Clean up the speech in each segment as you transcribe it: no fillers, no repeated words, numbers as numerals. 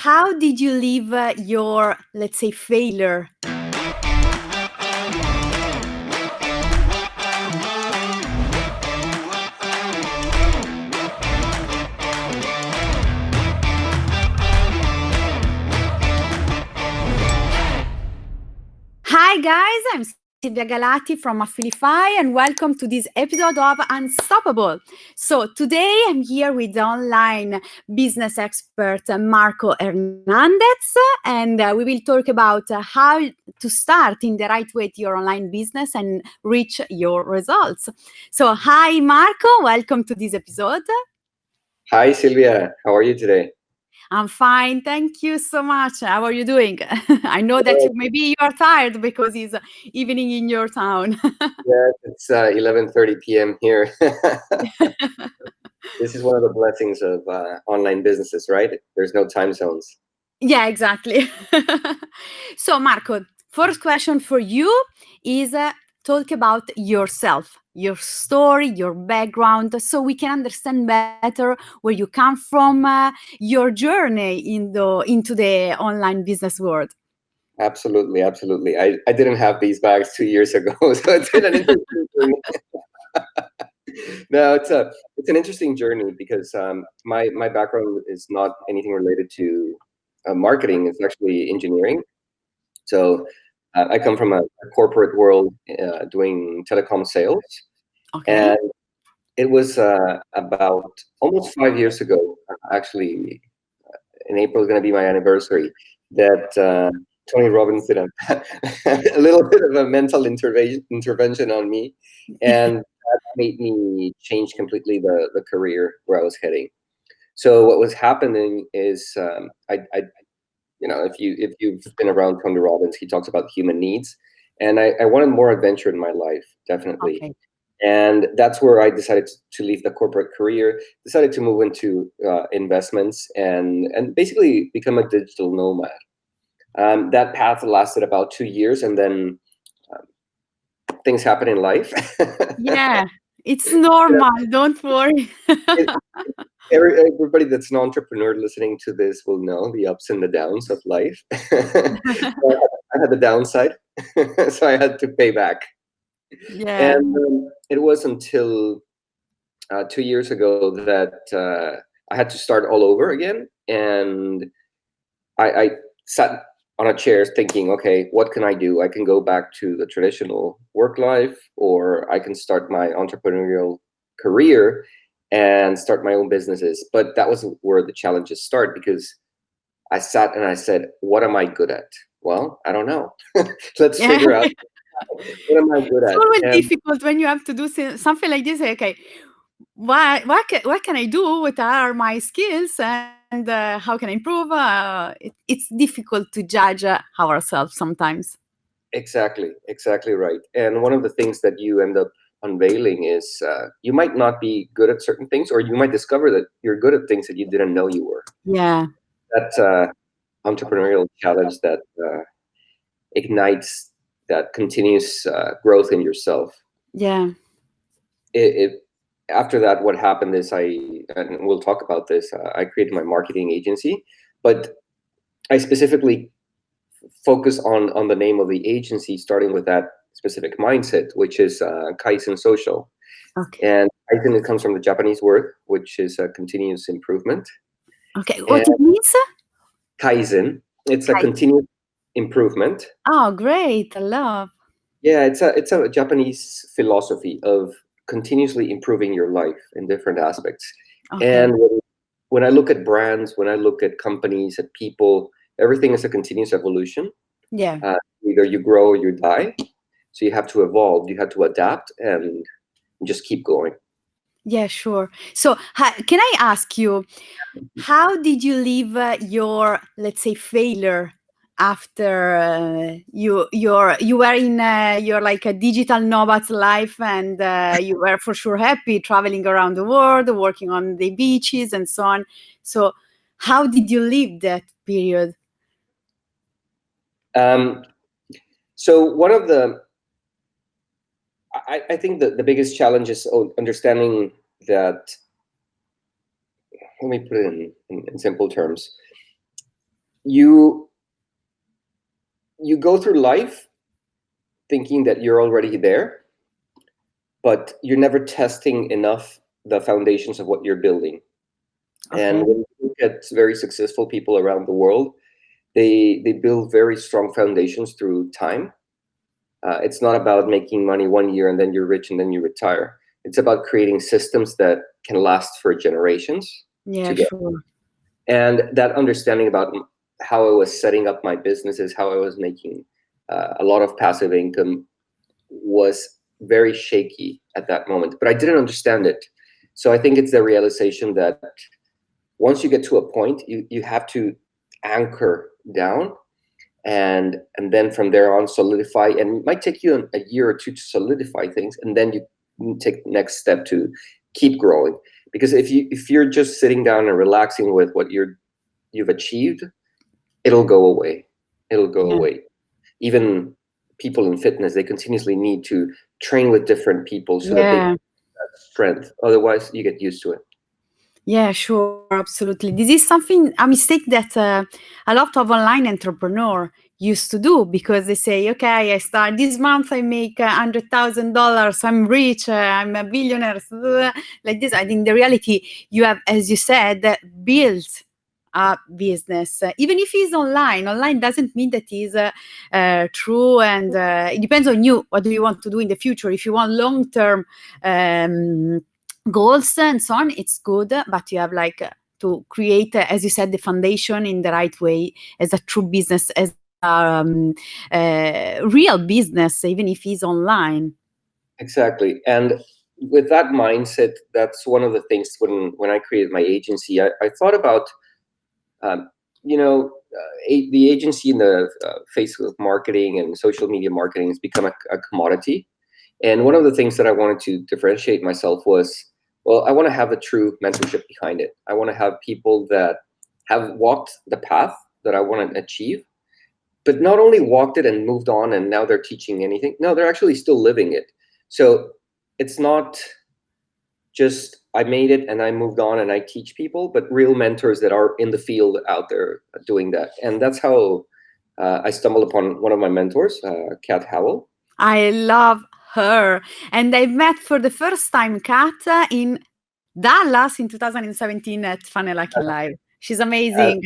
How did you leave your, let's say, failure? Hi guys, I'm Silvia Galati from Affilify and welcome to this episode of Unstoppable. So today I'm here with the online business expert Marco Hernandez and we will talk about how to start in the right way to your online business and reach your results. So hi Marco, welcome to this episode. Hi, Silvia. How are you today? I'm fine, thank you so much. How are you doing? I know that maybe you are tired because it's evening in your town. Yes, it's 11:30 p.m. here. This is one of the blessings of online businesses, right? There's no time zones. Yeah, exactly. So, Marco, first question for you is talk about yourself, your story, your background, so we can understand better where you come from, your journey into the online business world. Absolutely, absolutely. I didn't have these bags 2 years ago, so it's been an interesting journey. No, it's an interesting journey because my background is not anything related to marketing. It's actually engineering. So I come from a corporate world doing telecom sales, Okay. and it was about almost 5 years ago, actually, in April is going to be my anniversary, that Tony Robbins did a little bit of a mental intervention on me, and that made me change completely the career where I was heading. So what was happening is, if you've been around Tony Robbins, he talks about human needs, and I wanted more adventure in my life, definitely. Okay. And that's where I decided to leave the corporate career, decided to move into investments and basically become a digital nomad. That path lasted about 2 years, and then things happen in life. Yeah, it's normal. Don't worry. It- Everybody that's an entrepreneur listening to this will know the ups and the downs of life. So I had the downside, so I had to pay back. Yeah. And it was until 2 years ago that I had to start all over again. And I sat on a chair thinking, okay, what can I do? I can go back to the traditional work life, or I can start my entrepreneurial career and start my own businesses. But that wasn't where the challenges start, because I sat and I said, what am I good at? Well, I don't know. Let's Yeah. figure out what am I good It's at. always And difficult when you have to do something like this. Okay, what can I do? What are my skills, and how can I improve? It's difficult to judge ourselves sometimes. exactly right. And one of the things that you end up unveiling is you might not be good at certain things, or you might discover that you're good at things that you didn't know you were. Yeah, That's entrepreneurial challenge that ignites that continuous growth in yourself. yeah, It After that, what happened is and we'll talk about this. I created my marketing agency, but I specifically focus on the name of the agency, starting with that specific mindset, which is Kaizen Social. okay, And Kaizen, it comes from the Japanese word, which is a continuous improvement. okay. What And it means? Kaizen, it's a Right. continuous improvement. Oh, great! I love. Yeah, it's a Japanese philosophy of continuously improving your life in different aspects. Okay. And when I look at brands, when I look at companies, at people, everything is a continuous evolution. Yeah. Either you grow or you die. So you have to evolve, you have to adapt, and just keep going. Yeah, sure. So, can I ask you, how did you leave your, let's say, failure after you were in your like a digital nomad's life, and you were for sure happy traveling around the world, working on the beaches and so on. So, how did you leave that period? Um, so one of I think the biggest challenge is understanding that. Let me put it in simple terms. you go through life thinking that you're already there, but you're never testing enough the foundations of what you're building. And Okay. when you look at very successful people around the world, they build very strong foundations through time. It's not about making money 1 year and then you're rich and then you retire. It's about creating systems that can last for generations Yeah, together. sure. And that understanding about how I was setting up my businesses, how I was making a lot of passive income was very shaky at that moment, but I didn't understand it. So I think it's the realization that once you get to a point, you have to anchor down, and then from there on solidify, and it might take you a year or two to solidify things, and then you take the next step to keep growing. Because if you're just sitting down and relaxing with what you've achieved, it'll go away. It'll go Yeah. away. Even people in fitness, they continuously need to train with different people so that they Yeah. have strength. Otherwise, you get used to it. Yeah, sure, absolutely. This is something, a mistake that a lot of online entrepreneur used to do, because they say, okay, I start this month, I make $100,000, I'm rich, I'm a billionaire, like this. I think the reality, you have, as you said, built a business, even if it's online. Online doesn't mean that is true, and it depends on you. What do you want to do in the future? If you want long-term goals and so on, it's good, but you have like to create, as you said, the foundation in the right way, as a true business, as real business, even if it's online. Exactly. And with that mindset, that's one of the things when I created my agency, I thought about, um, the agency in the Facebook marketing and social media marketing has become a commodity. And one of the things that I wanted to differentiate myself was, well, I want to have a true mentorship behind it. I want to have people that have walked the path that I want to achieve, but not only walked it and moved on and now they're teaching anything. No, they're actually still living it. So it's not just I made it and I moved on and I teach people, but real mentors that are in the field out there doing that. And that's how I stumbled upon one of my mentors, Kat Howell. I love her, and I met for the first time Kat in Dallas in 2017 at Funnel Hacking Live. She's Uh, amazing.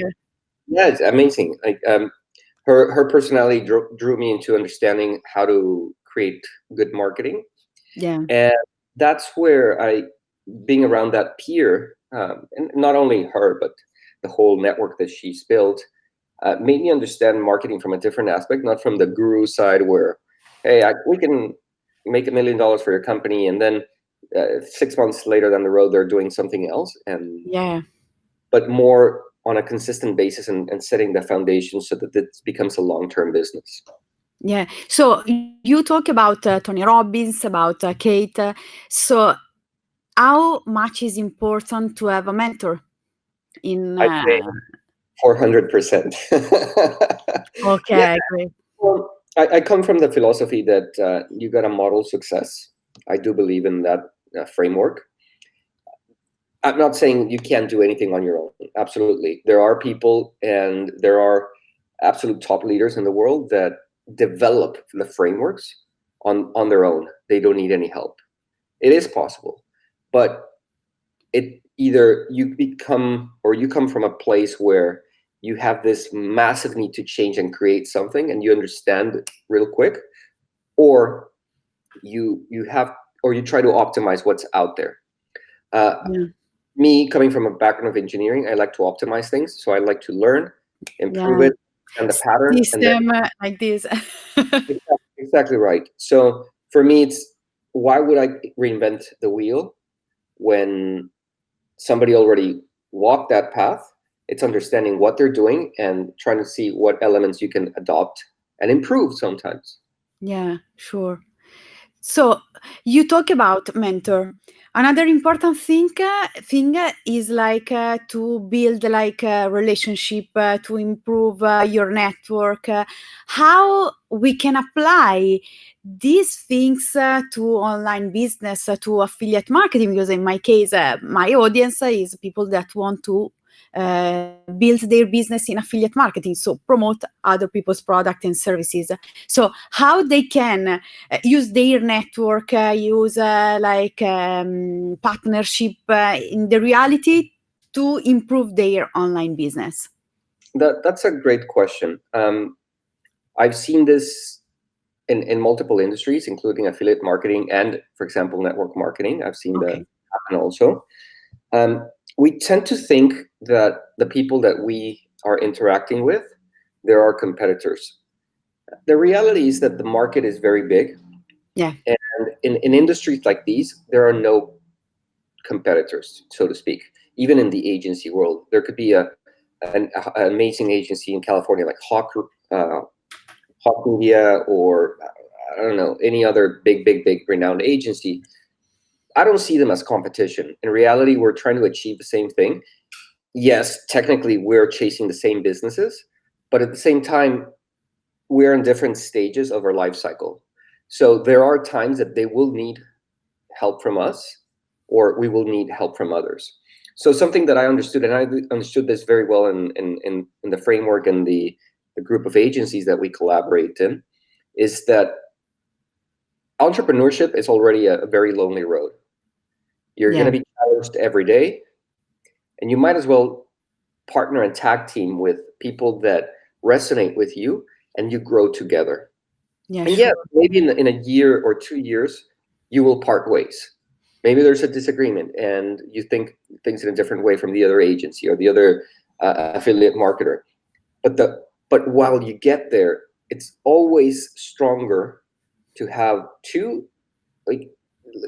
yeah, it's amazing. Like her personality drew me into understanding how to create good marketing, Yeah. and that's where being around that peer, and not only her but the whole network that she's built, made me understand marketing from a different aspect, not from the guru side where, hey, we can make $1 million for your company, and then 6 months later down the road they're doing something else, Yeah. but more on a consistent basis, and setting the foundation so that it becomes a long-term business. Yeah. So you talk about Tony Robbins, about Kate. So how much is important to have a mentor in I'd say 400%. Yeah. okay, great. Well, I come from the philosophy that you got to model success. I do believe in that framework. I'm not saying you can't do anything on your own. Absolutely. There are people and there are absolute top leaders in the world that develop the frameworks on their own. They don't need any help. It is possible. But it either you become or you come from a place where you have this massive need to change and create something and you understand it real quick, or you have or you try to optimize what's out there. Uh, Yeah. Me coming from a background of engineering, I like to optimize things. So I like to learn, improve Yeah. it, and the pattern, and then System like this. exactly right. So for me, it's why would I reinvent the wheel when somebody already walked that path? It's understanding what they're doing and trying to see what elements you can adopt and improve sometimes. Yeah, sure. So you talk about mentor. Another important thing is like to build like a relationship, to improve your network. How we can apply these things to online business, to affiliate marketing? Because in my case, my audience is people that want to build their business in affiliate marketing, so promote other people's product and services. So how they can use their network, use partnership in the reality to improve their online business? That's a great question. I've seen this in multiple industries, including affiliate marketing and, for example, network marketing. I've seen that happen also. We tend to think that the people that we are interacting with, they're our competitors. The reality is that the market is very big. Yeah. And in industries like these, there are no competitors, so to speak. Even in the agency world, there could be an amazing agency in California like Hawk Media, or I don't know, any other big renowned agency. I don't see them as competition. In reality, we're trying to achieve the same thing. Yes, technically we're chasing the same businesses, but at the same time, we're in different stages of our life cycle. So there are times that they will need help from us, or we will need help from others. So something that I understood, and I understood this very well in the framework and the group of agencies that we collaborate in, is that entrepreneurship is already a very lonely road. You're going to be challenged every day, and you might as well partner and tag team with people that resonate with you, and you grow together. And maybe in a year or 2 years, you will part ways. Maybe there's a disagreement and you think things in a different way from the other agency or the other affiliate marketer. But while you get there, it's always stronger to have two, like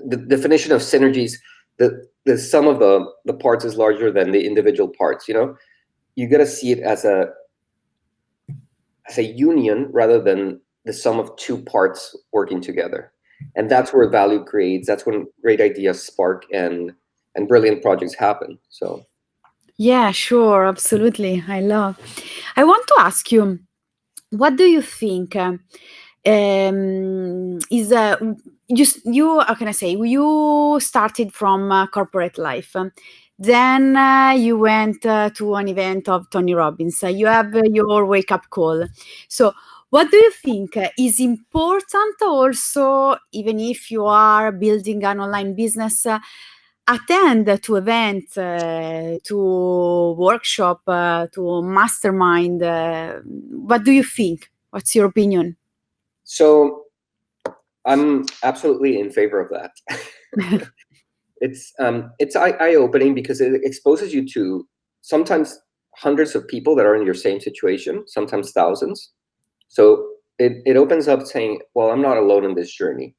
the definition of synergies, the sum of the parts is larger than the individual parts. You got to see it as a union rather than the sum of two parts working together. And that's where value creates. That's when great ideas spark and brilliant projects happen. So yeah, sure, absolutely. I want to ask you, what do you think is you how can I say, you started from corporate life, then you went to an event of Tony Robbins, you have your wake up call. So what do you think is important also, even if you are building an online business, attend to events, to workshop, to mastermind? What do you think? What's your opinion? So I'm absolutely in favor of that. It's eye-opening because it exposes you to sometimes hundreds of people that are in your same situation, sometimes thousands. So it opens up saying, well, I'm not alone in this journey.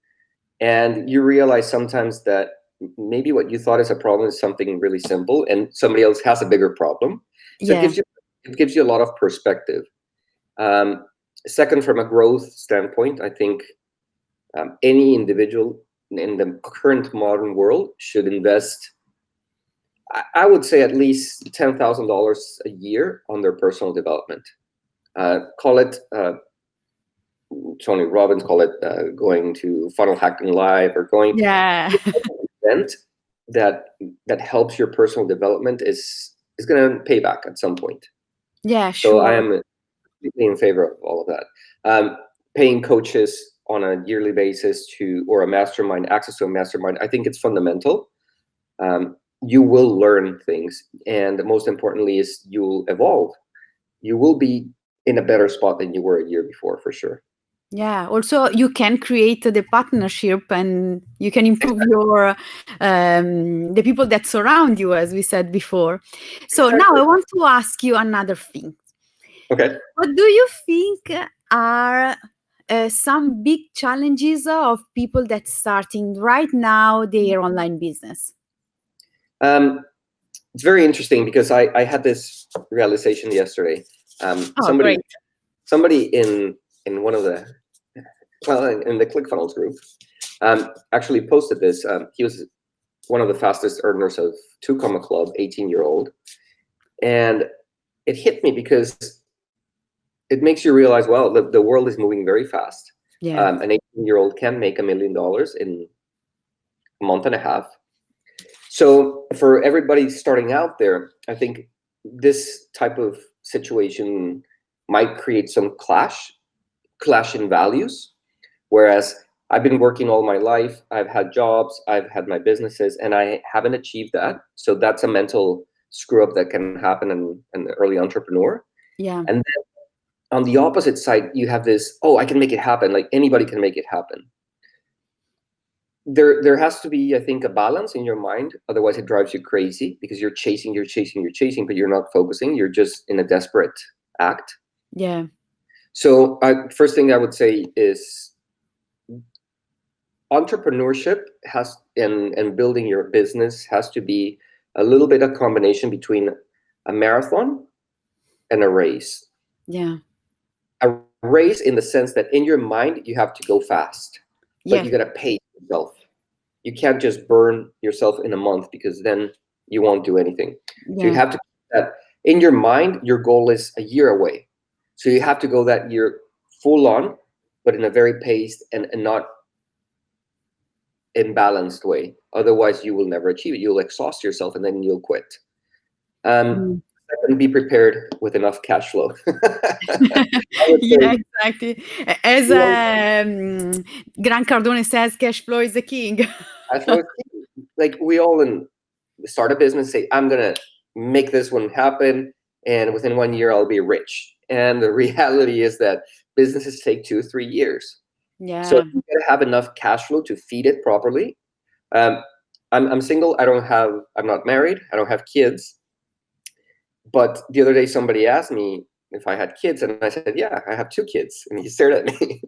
And you realize sometimes that maybe what you thought is a problem is something really simple and somebody else has a bigger problem. So it gives you a lot of perspective. Second, from a growth standpoint, I think any individual in the current modern world should invest, I would say, at least $10,000 a year on their personal development. Call it Tony Robbins, call it going to Funnel Hacking Live, or going to an event that helps your personal development is going to pay back at some point. Yeah, sure. So I am completely in favor of all of that. Paying coaches on a yearly basis or a mastermind, access to a mastermind, I think it's fundamental. You will learn things, and most importantly is you'll evolve. You will be in a better spot than you were a year before, for sure. Yeah, also you can create the partnership and you can improve your the people that surround you, as we said before. So now I want to ask you another thing. Okay. What do you think are some big challenges of people that starting right now their online business? It's very interesting because I had this realization yesterday. Somebody in one of the in the ClickFunnels group actually posted this. He was one of the fastest earners of 2 Comma Club, 18-year-old, and it hit me because it makes you realize, well, the world is moving very fast. An 18-year-old can make $1 million in a month and a half. So for everybody starting out there, I think this type of situation might create some clash in values. Whereas I've been working all my life, I've had jobs, I've had my businesses, and I haven't achieved that. So that's a mental screw up that can happen in an early entrepreneur. Yeah. And then on the opposite side, you have this, oh, I can make it happen. Like anybody can make it happen. There has to be, I think, a balance in your mind. Otherwise, it drives you crazy because you're chasing, but you're not focusing. You're just in a desperate act. Yeah. So first thing I would say is entrepreneurship and building your business has to be a little bit of combination between a marathon and a race. Yeah. A race in the sense that in your mind you have to go fast, but Yeah. you got to pace yourself. You can't just burn yourself in a month because then you won't do anything. So you Yeah. have to keep that in your mind. Your goal is a year away. So you have to go that year full on, but in a very paced and not imbalanced way. Otherwise, you will never achieve it. You'll exhaust yourself and then you'll quit. Second, be prepared with enough cash flow. Yeah, exactly. As Well, Grant Cardone says, cash flow is the king. cash flow is key. Like we all start a business, say, I'm going to make this one happen. And within 1 year, I'll be rich. And the reality is that businesses take 2-3 years. Yeah. So you got to have enough cash flow to feed it properly. I'm single. I'm not married. I don't have kids. But the other day, somebody asked me if I had kids, and I said, yeah, I have 2 kids. And he stared at me.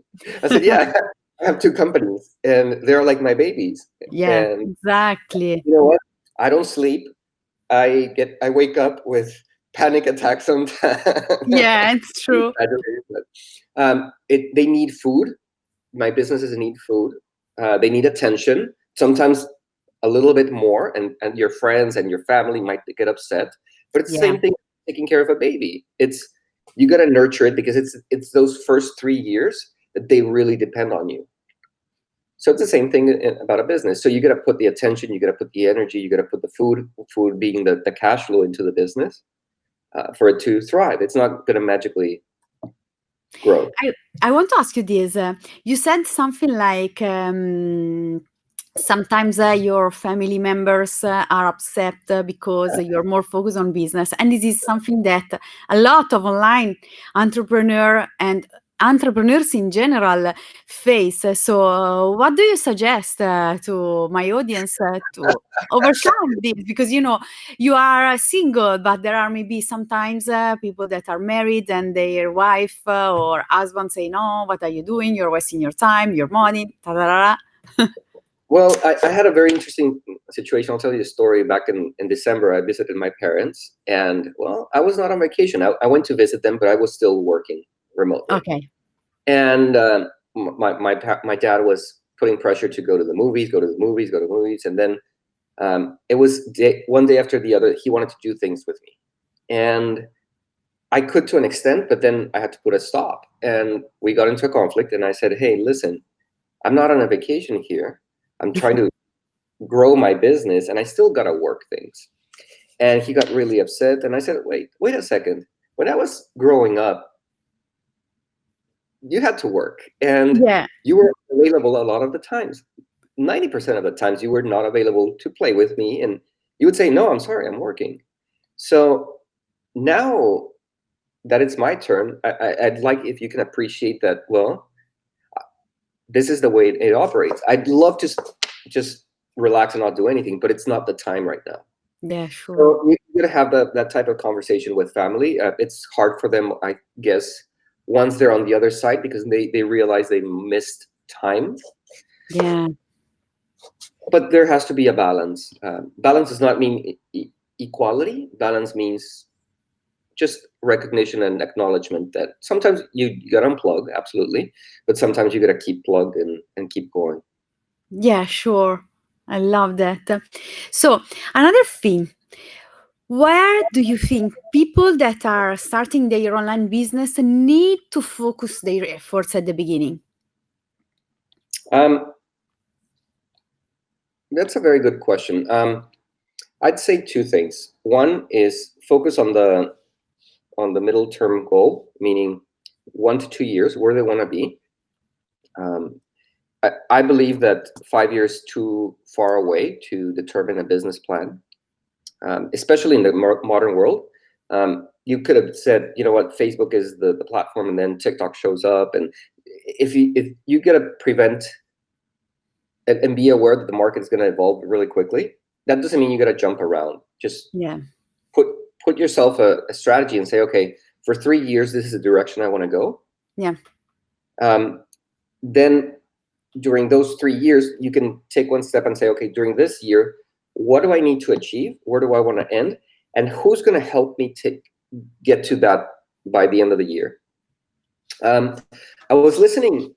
I said, yeah, I have 2 companies, and they're like my babies. Yeah, And exactly. you know what? I don't sleep. I wake up with panic attacks sometimes. Yeah, it's true. They need food. My businesses need food. They need attention. Sometimes a little bit more, and your friends and your family might get upset. But it's the Yeah. same thing taking care of a baby. You got to nurture it because it's those first 3 years that they really depend on you. So it's the same thing about a business. So you got to put the attention, you got to put the energy, you got to put the food being the cash flow into the business for it to thrive. It's not going to magically grow. I want to ask you this. You said something like sometimes your family members are upset because you're more focused on business. And this is something that a lot of online entrepreneurs in general face. So what do you suggest to my audience to overcome this? Because, you are single, but there are maybe sometimes people that are married and their wife or husband say, no, what are you doing? You're wasting your time, your money, ta-da-da-da. Well, I had a very interesting situation. I'll tell you a story. Back in December, I visited my parents, and well, I was not on vacation. I went to visit them, but I was still working remotely. Okay. And my dad was putting pressure to go to the movies, and then it was one day after the other. He wanted to do things with me, and I could to an extent, but then I had to put a stop. And we got into a conflict, and I said, "Hey, listen, I'm not on a vacation here. I'm trying to grow my business, and I still gotta work things." And he got really upset, and I said, wait a second. When I was growing up, you had to work, and Yeah. you were available a lot of the times. 90% of the times you were not available to play with me, and you would say, no, I'm sorry, I'm working. So now that it's my turn, I'd like if you can appreciate that, well, this is the way it operates. I'd love to just relax and not do anything, but it's not the time right now. Yeah, sure. So you're gonna have that type of conversation with family. It's hard for them, I guess, once they're on the other side because they realize they missed time. Yeah. But there has to be a balance. Balance does not mean equality. Balance means just recognition and acknowledgement that sometimes you gotta unplug, absolutely, but sometimes you gotta keep plugged and keep going. Yeah, sure. I love that. So, another thing, where do you think people that are starting their online business need to focus their efforts at the beginning? That's a very good question. I'd say two things. One is focus on the middle term goal, meaning 1 to 2 years, where they want to be. I believe that 5 years too far away to determine a business plan, especially in the modern world. You could have said, you know what, Facebook is the platform, and then TikTok shows up. And if you got to prevent and be aware that the market is going to evolve really quickly. That doesn't mean you got to jump around. Just put yourself a strategy and say, okay, for 3 years, this is the direction I want to go. Yeah. Then during those 3 years, you can take one step and say, okay, during this year, what do I need to achieve? Where do I want to end? And who's going to help me get to that by the end of the year? I was listening,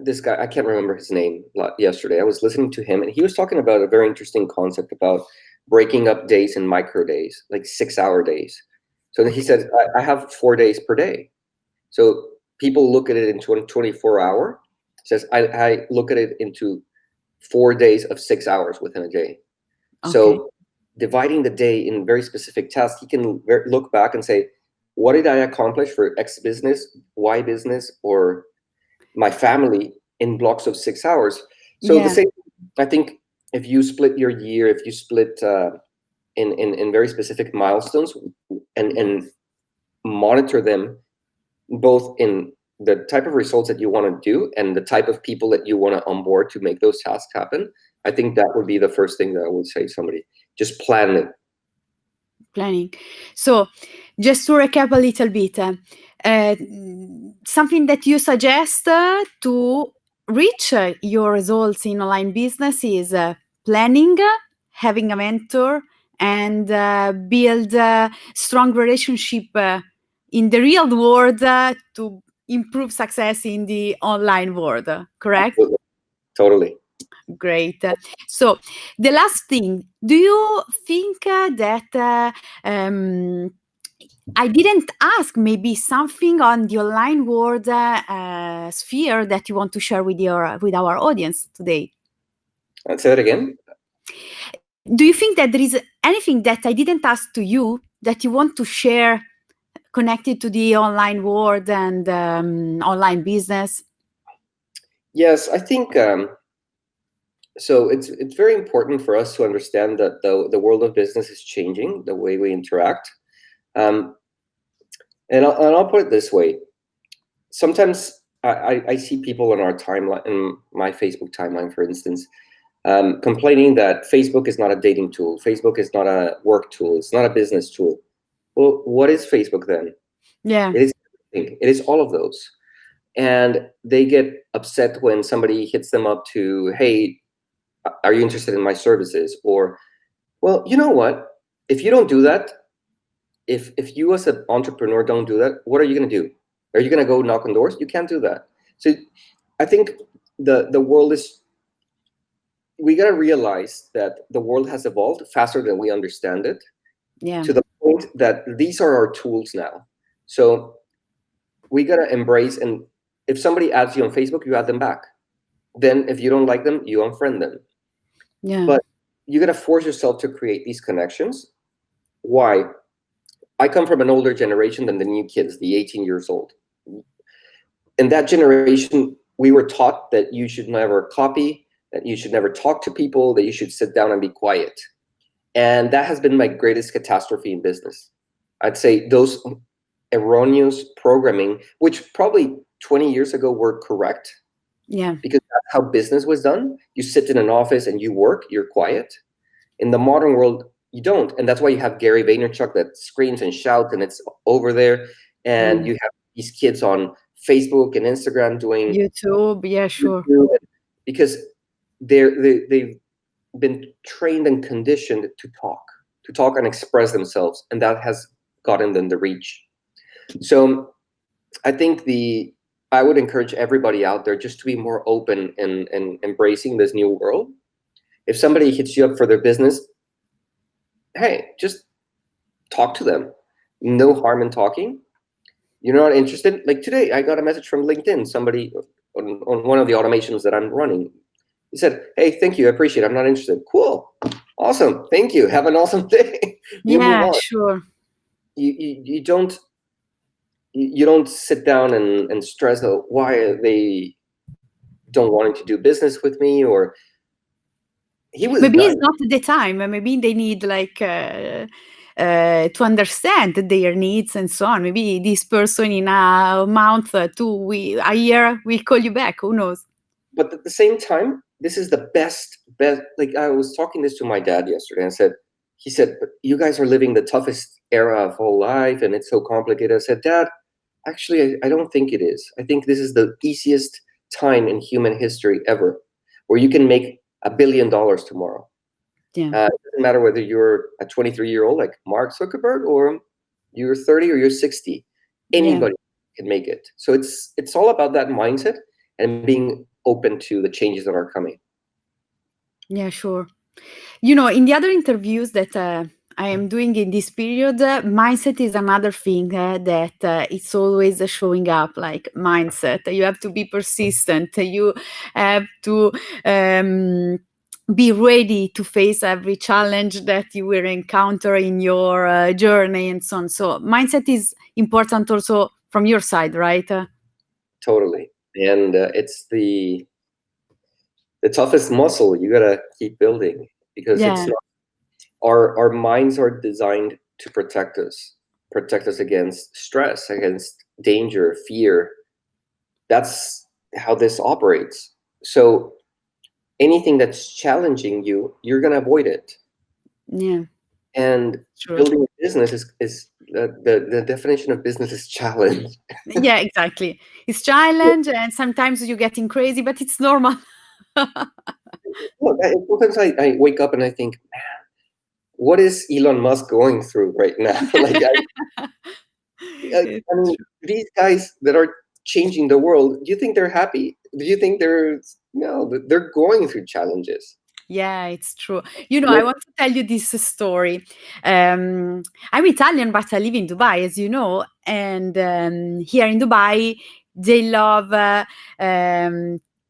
this guy, I can't remember his name, yesterday. I was listening to him, and he was talking about a very interesting concept about breaking up days in micro days, like 6-hour days. So he said, I have 4 days per day. So people look at it in 24 hour. Says, I look at it into 4 days of 6 hours within a day. Okay. So dividing the day in very specific tasks, he can look back and say, what did I accomplish for X business, Y business, or my family in blocks of 6 hours? So the same, I think if you split your year, if you split in very specific milestones and monitor them both in the type of results that you want to do and the type of people that you want to onboard to make those tasks happen, I think that would be the first thing that I would say to somebody. Just plan it. Planning. So just to recap a little bit, something that you suggest to reach your results in online business is planning, having a mentor, and build a strong relationship in the real world to improve success in the online world, correct? Absolutely. Totally. Great. So the last thing, do you think that I didn't ask maybe something on the online world sphere that you want to share with our audience today? Say that again. Do you think that there is anything that I didn't ask to you that you want to share connected to the online world and online business? Yes, I think so. It's very important for us to understand that the world of business is changing, the way we interact. And I'll put it this way. Sometimes I see people in our timeline, in my Facebook timeline, for instance, complaining that Facebook is not a dating tool. Facebook is not a work tool. It's not a business tool. Well, what is Facebook then? Yeah. It is everything. It is all of those. And they get upset when somebody hits them up to, hey, are you interested in my services? Or, well, you know what? If you don't do that, if you as an entrepreneur don't do that, what are you going to do? Are you going to go knock on doors? You can't do that. So I think the world is, we got to realize that the world has evolved faster than we understand it. Yeah. To the point that these are our tools now. So we got to embrace, and if somebody adds you on Facebook, you add them back. Then if you don't like them, you unfriend them. Yeah. But you got to force yourself to create these connections. Why? I come from an older generation than the new kids, the 18 years old. In that generation, we were taught that you should never copy, that you should never talk to people, that you should sit down and be quiet. And that has been my greatest catastrophe in business. I'd say those erroneous programming, which probably 20 years ago were correct. Yeah. Because that's how business was done. You sit in an office and you work, you're quiet. In the modern world, you don't. And that's why you have Gary Vaynerchuk that screams and shouts and it's over there. And you have these kids on Facebook and Instagram doing YouTube. Yeah, sure. YouTube, because they've been trained and conditioned to talk and express themselves. And that has gotten them the reach. So I think I would encourage everybody out there just to be more open and embracing this new world. If somebody hits you up for their business, hey, just talk to them. No harm in talking. You're not interested? Like today, I got a message from LinkedIn, somebody on one of the automations that I'm running. He said, hey, thank you, I appreciate it. I'm not interested. Cool. Awesome. Thank you. Have an awesome day. You move Yeah, on. sure. You don't sit down and stress why they don't wanting to do business with me, or he was Maybe done. it's not the time. Maybe they need like to understand their needs and so on. Maybe this person in a month, a year, will call you back. Who knows? But at the same time, this is the best. Like, I was talking this to my dad yesterday, and he said, but you guys are living the toughest era of whole life, and it's so complicated. I said, Dad, actually, I don't think it is. I think this is the easiest time in human history ever, where you can make $1 billion tomorrow. Yeah. It doesn't matter whether you're a 23-year-old like Mark Zuckerberg, or you're 30 or you're 60. Anybody can make it. So it's all about that mindset and being open to the changes that are coming. Yeah, sure. In the other interviews that I am doing in this period, mindset is another thing that it's always showing up, like mindset. You have to be persistent. You have to be ready to face every challenge that you will encounter in your journey and so on. So mindset is important also from your side, right? Totally. And it's the toughest muscle you gotta keep building, because it's Yeah. not, our minds are designed to protect us against stress, against danger, fear. That's how this operates. So anything that's challenging you, you're gonna avoid it. Yeah. And Sure. building a business is the definition of business is challenge. Yeah, exactly. It's challenge, and sometimes you're getting crazy, but it's normal. Look, sometimes I wake up and I think, man, what is Elon Musk going through right now? Like, It's I mean, true. these guys that are changing the world, do you think they're happy? Do you think no, they're going through challenges. Yeah, it's true. I want to tell you this story. I'm Italian, but I live in Dubai, as you know. And here in Dubai, they love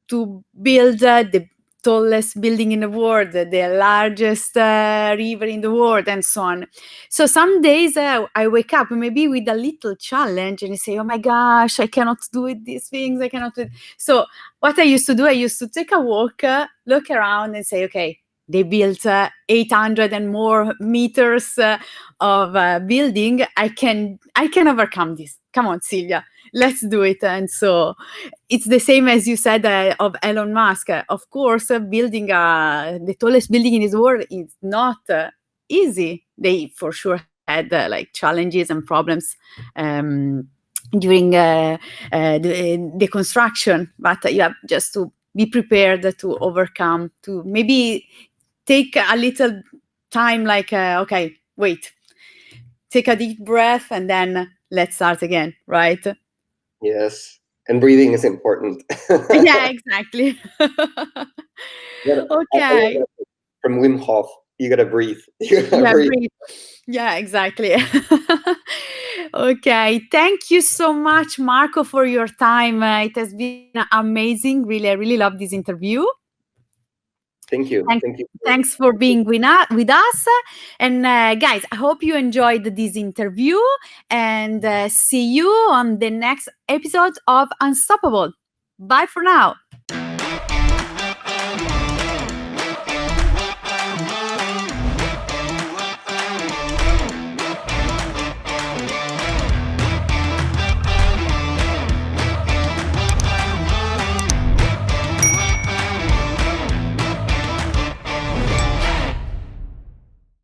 to build the tallest building in the world, the largest river in the world, and so on. So some days I wake up maybe with a little challenge and I say, oh my gosh, I cannot do it, these things, I cannot do it. So what I used to do, I used to take a walk, look around and say, okay, they built 800 and more meters of building. I can overcome this. Come on, Silvia, let's do it. And so it's the same as you said of Elon Musk. Of course, building the tallest building in this world is not easy. They for sure had like challenges and problems during the construction, but you have just to be prepared to overcome, to maybe take a little time, like okay, wait, take a deep breath and then let's start again, right? Yes, and breathing is important. Yeah, exactly. I love Okay. that from Wim Hof. You gotta breathe. You gotta Yeah, breathe. breathe. Yeah, exactly. Okay, thank you so much, Marco, for your time. It has been amazing. Really, I really love this interview. Thank you. Thanks, Thank you. thanks for being with us. And guys, I hope you enjoyed this interview, and see you on the next episode of Unstoppable. Bye for now.